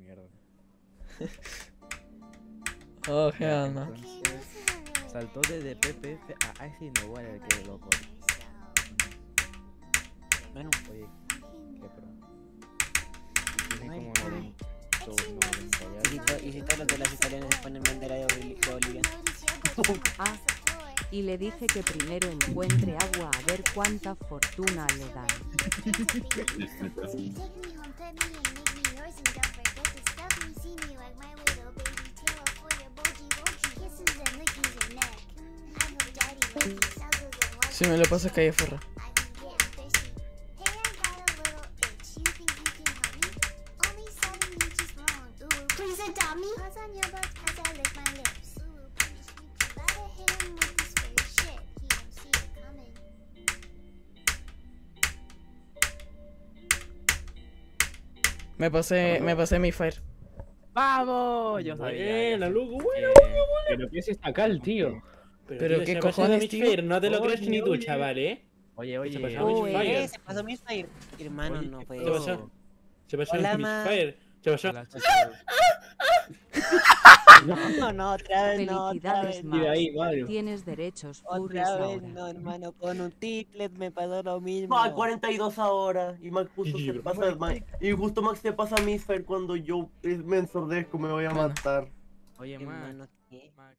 mierda. Oh, hell no. Entonces, saltó desde PPF a Ice Nova, el que loco. Bueno, Oye, qué pro. Tiene como 90 y algo. y si todos los de las italianas se ponen bandera de Bolivia. Ah, y le dije que primero encuentre agua a ver cuánta fortuna le dan. Si me lo pasas calle Ferra. Me pasé mi fire. ¡Vamos! Yo sabía. Buena, loco, bueno. Pero que es esta acá el tío. Pero qué se cojones, pasó tío. Misfire, no te lo crees Oye, ni tú, oye. chaval, Oye, Se oye. pasó Misfire. Se pasó Misfire. Hermano, Oye, no ¿qué puede Se pasó? ser. pasó. Se pasó Hola, el ma. Misfire. Se pasó. Hola, chicos. No, otra vez no, otra Felicidades, vez. Y de Max. ahí, Mario. Tienes derechos furries Otra vez ahora. no, hermano. Con un ticlet me pasó lo mismo. Va, 42 ahora. Y Max justo GG, se bro. pasa. Y justo Max se pasa a Misfire cuando yo me ensordezco, me voy a Bueno. matar. Oye, Max. Hermano, ¿qué? Max.